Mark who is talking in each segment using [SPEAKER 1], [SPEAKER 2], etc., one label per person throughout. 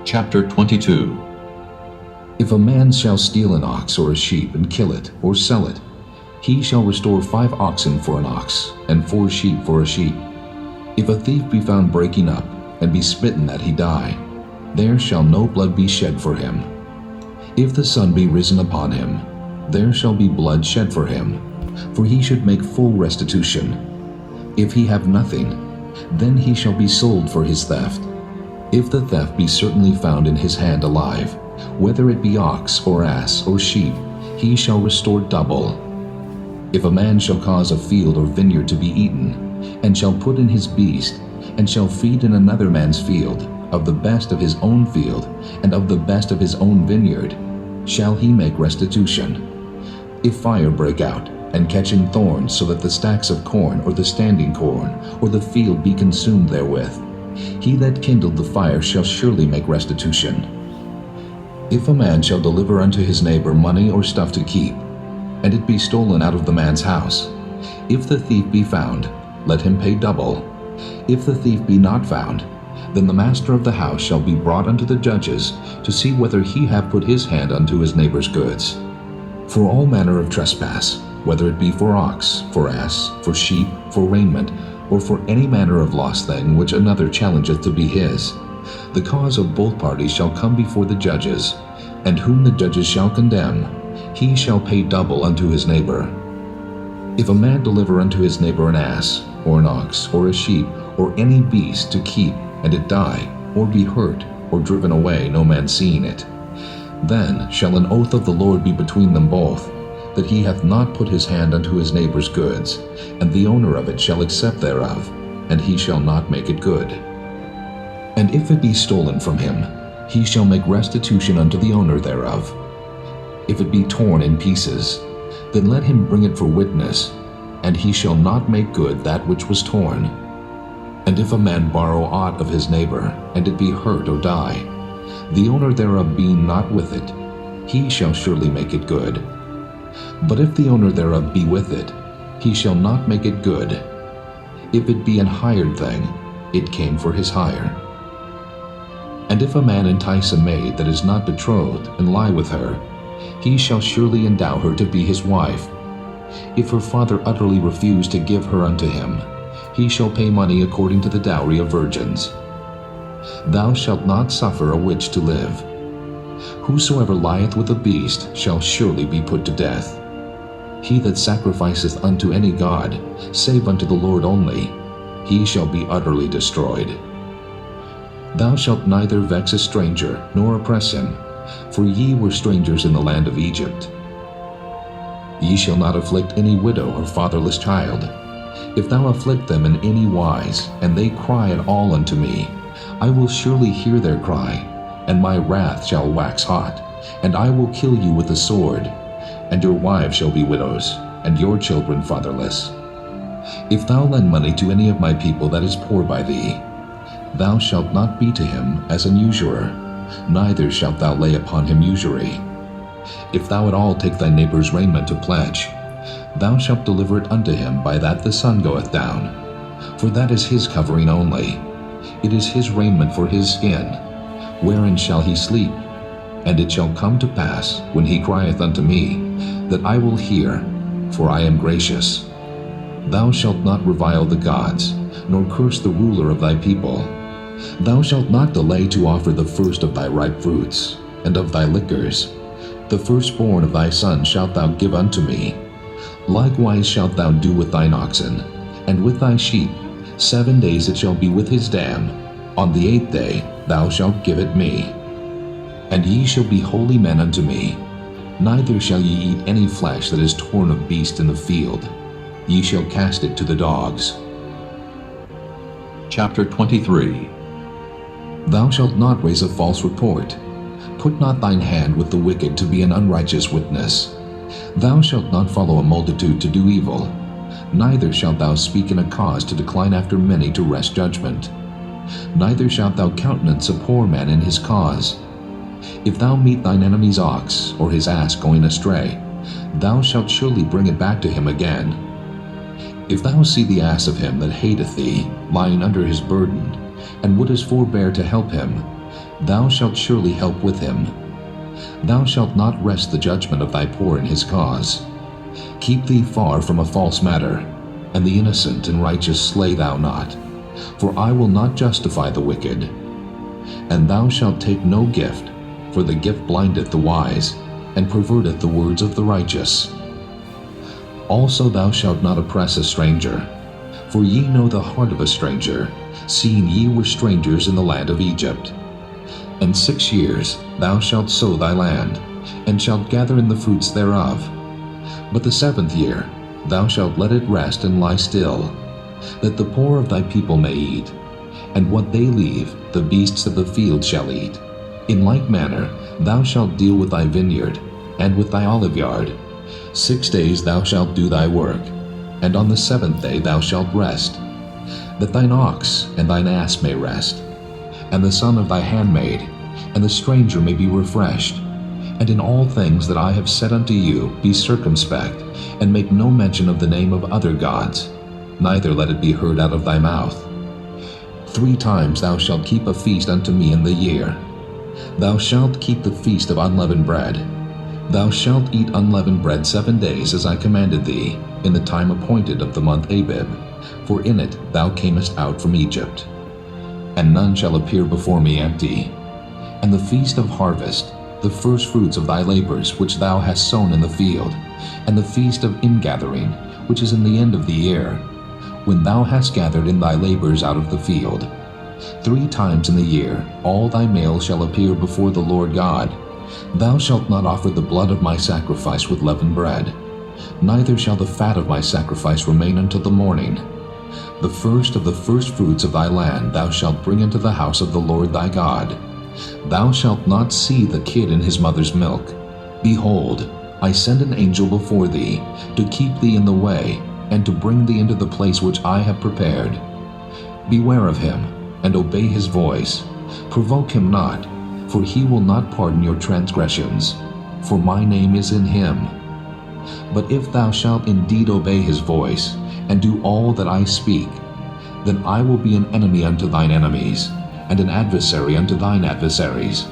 [SPEAKER 1] Chapter 22.
[SPEAKER 2] If a man shall steal an ox or a sheep and kill it or sell it, he shall restore 5 oxen for an ox and 4 sheep for a sheep. If a thief be found breaking up and be smitten that he die, there shall no blood be shed for him. If the sun be risen upon him, there shall be blood shed for him, for he should make full restitution. If he have nothing, then he shall be sold for his theft. If the theft be certainly found in his hand alive, whether it be ox or ass or sheep, he shall restore double. If a man shall cause a field or vineyard to be eaten, and shall put in his beast, and shall feed in another man's field, of the best of his own field, and of the best of his own vineyard, shall he make restitution. If fire break out, and catch in thorns, so that the stacks of corn, or the standing corn, or the field be consumed therewith, he that kindled the fire shall surely make restitution. If a man shall deliver unto his neighbor money or stuff to keep, and it be stolen out of the man's house, if the thief be found, let him pay double. If the thief be not found, then the master of the house shall be brought unto the judges, to see whether he have put his hand unto his neighbor's goods. For all manner of trespass, whether it be for ox, for ass, for sheep, for raiment, or for any manner of lost thing which another challengeth to be his, the cause of both parties shall come before the judges, and whom the judges shall condemn, he shall pay double unto his neighbor. If a man deliver unto his neighbor an ass, or an ox, or a sheep, or any beast to keep, and it die, or be hurt, or driven away, no man seeing it, then shall an oath of the Lord be between them both, that he hath not put his hand unto his neighbor's goods, and the owner of it shall accept thereof, and he shall not make it good. And if it be stolen from him, he shall make restitution unto the owner thereof. If it be torn in pieces, then let him bring it for witness, and he shall not make good that which was torn. And if a man borrow aught of his neighbor, and it be hurt or die, the owner thereof being not with it, he shall surely make it good. But if the owner thereof be with it, he shall not make it good. If it be an hired thing, it came for his hire. And if a man entice a maid that is not betrothed, and lie with her, he shall surely endow her to be his wife. If her father utterly refuse to give her unto him, he shall pay money according to the dowry of virgins. Thou shalt not suffer a witch to live. Whosoever lieth with a beast shall surely be put to death. He that sacrificeth unto any god, save unto the Lord only, he shall be utterly destroyed. Thou shalt neither vex a stranger, nor oppress him, for ye were strangers in the land of Egypt. Ye shall not afflict any widow or fatherless child. If thou afflict them in any wise, and they cry at all unto me, I will surely hear their cry, and my wrath shall wax hot, and I will kill you with the sword, and your wives shall be widows, and your children fatherless. If thou lend money to any of my people that is poor by thee, thou shalt not be to him as an usurer, neither shalt thou lay upon him usury. If thou at all take thy neighbor's raiment to pledge, thou shalt deliver it unto him by that the sun goeth down, for that is his covering only. It is his raiment for his skin. Wherein shall he sleep? And it shall come to pass, when he crieth unto me, that I will hear, for I am gracious. Thou shalt not revile the gods, nor curse the ruler of thy people. Thou shalt not delay to offer the first of thy ripe fruits, and of thy liquors. The firstborn of thy sons shalt thou give unto me. Likewise shalt thou do with thine oxen, and with thy sheep. 7 days it shall be with his dam. On the 8th day thou shalt give it me. And ye shall be holy men unto me. Neither shall ye eat any flesh that is torn of beast in the field. Ye shall cast it to the dogs.
[SPEAKER 1] Chapter 23.
[SPEAKER 2] Thou shalt not raise a false report. Put not thine hand with the wicked to be an unrighteous witness. Thou shalt not follow a multitude to do evil, neither shalt thou speak in a cause to decline after many to wrest judgment. Neither shalt thou countenance a poor man in his cause. If thou meet thine enemy's ox or his ass going astray, thou shalt surely bring it back to him again. If thou see the ass of him that hateth thee lying under his burden, and wouldest forbear to help him, thou shalt surely help with him. Thou shalt not wrest the judgment of thy poor in his cause. Keep thee far from a false matter, and the innocent and righteous slay thou not, for I will not justify the wicked. And thou shalt take no gift, for the gift blindeth the wise, and perverteth the words of the righteous. Also thou shalt not oppress a stranger, for ye know the heart of a stranger, seeing ye were strangers in the land of Egypt. And 6 years thou shalt sow thy land, and shalt gather in the fruits thereof. But the 7th year thou shalt let it rest and lie still, that the poor of thy people may eat, and what they leave the beasts of the field shall eat. In like manner thou shalt deal with thy vineyard, and with thy oliveyard. 6 days thou shalt do thy work, and on the 7th day thou shalt rest, that thine ox and thine ass may rest, and the son of thy handmaid, and the stranger may be refreshed. And in all things that I have said unto you be circumspect, and make no mention of the name of other gods, neither let it be heard out of thy mouth. 3 times thou shalt keep a feast unto me in the year. Thou shalt keep the feast of unleavened bread. Thou shalt eat unleavened bread 7 days, as I commanded thee, in the time appointed of the month Abib, for in it thou camest out from Egypt. And none shall appear before me empty. And the feast of harvest, the first fruits of thy labors which thou hast sown in the field, and the feast of ingathering, which is in the end of the year, when thou hast gathered in thy labors out of the field. 3 times in the year all thy male shall appear before the Lord God. Thou shalt not offer the blood of my sacrifice with leavened bread, neither shall the fat of my sacrifice remain until the morning. The first of the first fruits of thy land thou shalt bring into the house of the Lord thy God. Thou shalt not see the kid in his mother's milk. Behold, I send an angel before thee, to keep thee in the way, and to bring thee into the place which I have prepared. Beware of him, and obey his voice. Provoke him not, for he will not pardon your transgressions, for my name is in him. But if thou shalt indeed obey his voice, and do all that I speak, then I will be an enemy unto thine enemies, and an adversary unto thine adversaries.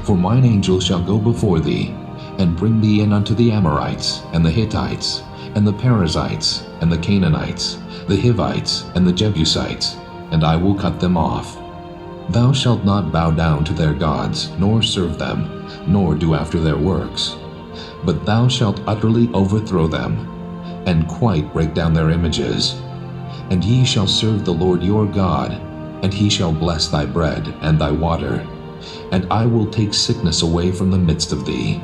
[SPEAKER 2] For mine angel shall go before thee, and bring thee in unto the Amorites, and the Hittites, and the Perizzites, and the Canaanites, the Hivites, and the Jebusites, and I will cut them off. Thou shalt not bow down to their gods, nor serve them, nor do after their works. But thou shalt utterly overthrow them, and quite break down their images. And ye shall serve the Lord your God, and he shall bless thy bread and thy water, and I will take sickness away from the midst of thee.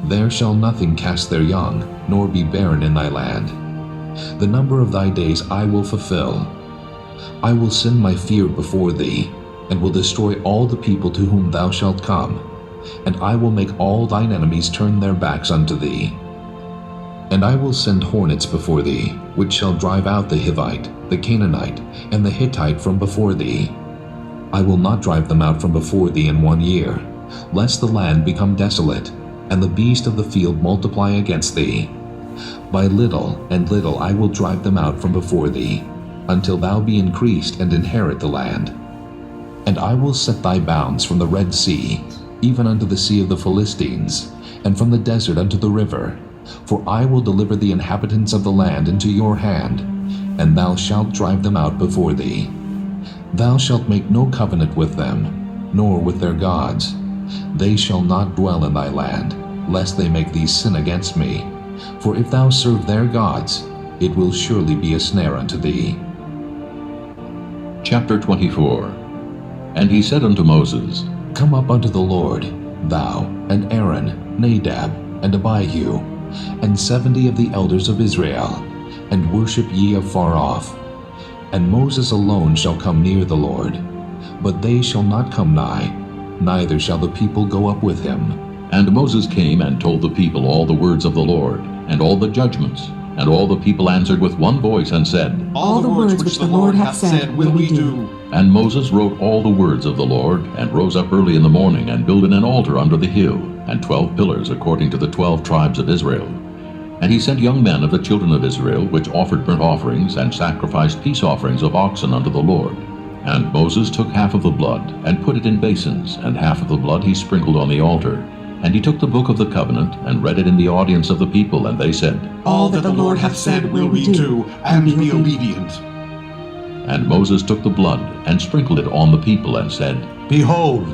[SPEAKER 2] There shall nothing cast their young, nor be barren in thy land. The number of thy days I will fulfill. I will send my fear before thee, and will destroy all the people to whom thou shalt come, and I will make all thine enemies turn their backs unto thee. And I will send hornets before thee, which shall drive out the Hivite, the Canaanite, and the Hittite from before thee. I will not drive them out from before thee in 1 year, lest the land become desolate, and the beast of the field multiply against thee. By little and little I will drive them out from before thee, until thou be increased and inherit the land. And I will set thy bounds from the Red Sea, even unto the sea of the Philistines, and from the desert unto the river. For I will deliver the inhabitants of the land into your hand, and thou shalt drive them out before thee. Thou shalt make no covenant with them, nor with their gods. They shall not dwell in thy land, lest they make thee sin against me. For if thou serve their gods, it will surely be a snare unto thee.
[SPEAKER 1] Chapter 24. And he said unto Moses,
[SPEAKER 2] Come up unto the Lord, thou, and Aaron, Nadab, and Abihu, and 70 of the elders of Israel, and worship ye afar off. And Moses alone shall come near the Lord, but they shall not come nigh, neither shall the people go up with him.
[SPEAKER 1] And Moses came and told the people all the words of the Lord, and all the judgments. And all the people answered with one voice and said,
[SPEAKER 3] All the words which the Lord hath said will we do.
[SPEAKER 1] And Moses wrote all the words of the Lord, and rose up early in the morning, and builded an altar under the hill, and 12 pillars according to the 12 tribes of Israel. And he sent young men of the children of Israel, which offered burnt offerings, and sacrificed peace offerings of oxen unto the Lord. And Moses took half of the blood, and put it in basins, and half of the blood he sprinkled on the altar. And he took the book of the covenant, and read it in the audience of the people, and they said,
[SPEAKER 3] All that the Lord hath said will we do, and be obedient.
[SPEAKER 1] And Moses took the blood, and sprinkled it on the people, and said,
[SPEAKER 4] Behold,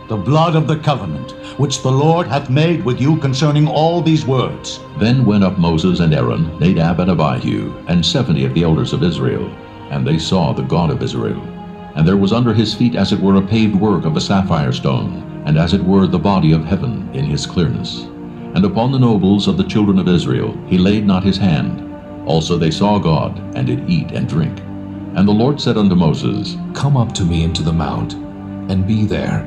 [SPEAKER 4] the blood of the covenant, which the Lord hath made with you concerning all these words.
[SPEAKER 1] Then went up Moses and Aaron, Nadab and Abihu, and 70 of the elders of Israel. And they saw the God of Israel. And there was under his feet as it were a paved work of a sapphire stone, and as it were the body of heaven in his clearness. And upon the nobles of the children of Israel he laid not his hand. Also they saw God, and did eat and drink. And the Lord said unto Moses,
[SPEAKER 2] Come up to me into the mount, and be there,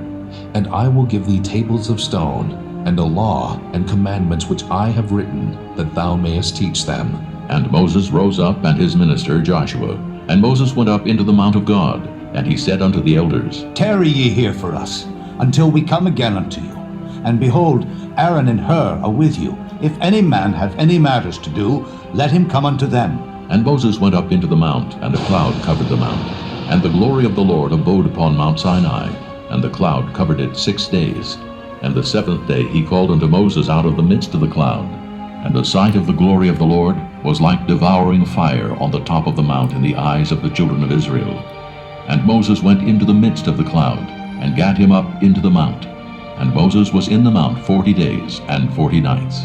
[SPEAKER 2] and I will give thee tables of stone, and a law and commandments which I have written, that thou mayest teach them.
[SPEAKER 1] And Moses rose up, and his minister Joshua. And Moses went up into the mount of God, and he said unto the elders,
[SPEAKER 4] Tarry ye here for us, until we come again unto you. And behold, Aaron and Hur are with you. If any man have any matters to do, let him come unto them.
[SPEAKER 1] And Moses went up into the mount, and a cloud covered the mount. And the glory of the Lord abode upon Mount Sinai, and the cloud covered it 6 days. And the 7th day he called unto Moses out of the midst of the cloud. And the sight of the glory of the Lord was like devouring fire on the top of the mount in the eyes of the children of Israel. And Moses went into the midst of the cloud, and gat him up into the mount. And Moses was in the mount 40 days and 40 nights.